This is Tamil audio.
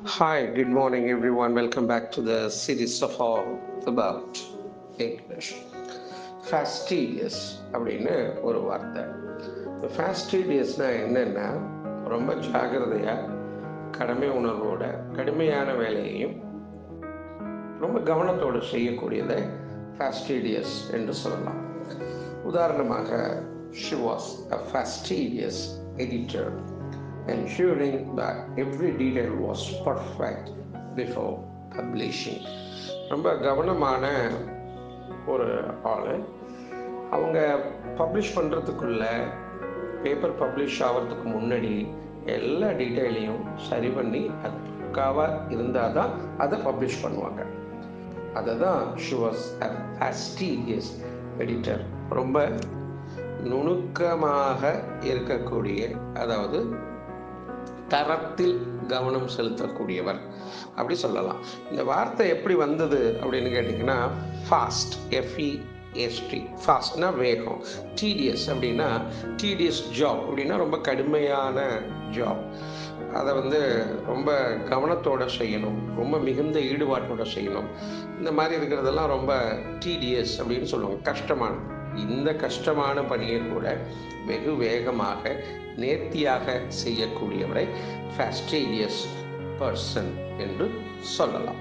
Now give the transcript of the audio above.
Hi, good morning everyone. Welcome back to the series of all about English. Fastidious அப்படின்னு ஒரு வார்த்தை. இந்த ஃபேஸ்டிடியஸ்னா என்னன்னா ரொம்ப ஜாகிரதையாக கடமை உணர்வோட கடுமையான வேலையையும் ரொம்ப கவனத்தோடு செய்யக்கூடியதை ஃபேஸ்டிடியஸ் என்று சொல்லலாம். உதாரணமாக she was a fastidious editor, ensuring that every detail was perfect before publishing. ரொம்ப கவனமான ஒரு ஆள். அவங்க பப்ளிஷ் பண்ணுறதுக்குள்ள பேப்பர் பப்ளிஷ் ஆகிறதுக்கு முன்னாடி எல்லா டீட்டெயிலையும் சரி பண்ணி அது பக்காவாக இருந்தால் தான் அதை பப்ளிஷ் பண்ணுவாங்க. அதை தான் she was a fastidious editor. ரொம்ப நுணுக்கமாக இருக்கக்கூடிய, அதாவது தரத்தில் கவனம் செலுத்தக்கூடியவர் அப்படி சொல்லலாம். இந்த வார்த்தை எப்படி வந்தது அப்படின்னு கேட்டிங்கன்னா, ஃபாஸ்ட், எஃப்இஎஸ்டி, ஃபாஸ்ட்னா வேகம், டிடிஎஸ் அப்படின்னா டிடிஎஸ் ஜாப் அப்படின்னா ரொம்ப கடுமையான ஜாப். அதை ரொம்ப கவனத்தோடு செய்யணும், ரொம்ப மிகுந்த ஈடுபாட்டோடு செய்யணும். இந்த மாதிரி இருக்கிறதெல்லாம் ரொம்ப டிடிஎஸ் அப்படின்னு சொல்லுவாங்க, கஷ்டமான. இந்த கஷ்டமான பணியை கூட வெகு வேகமாக நேர்த்தியாக செய்யக்கூடியவரை ஃபேஸ்டிடியஸ் பர்சன் என்று சொல்லலாம்.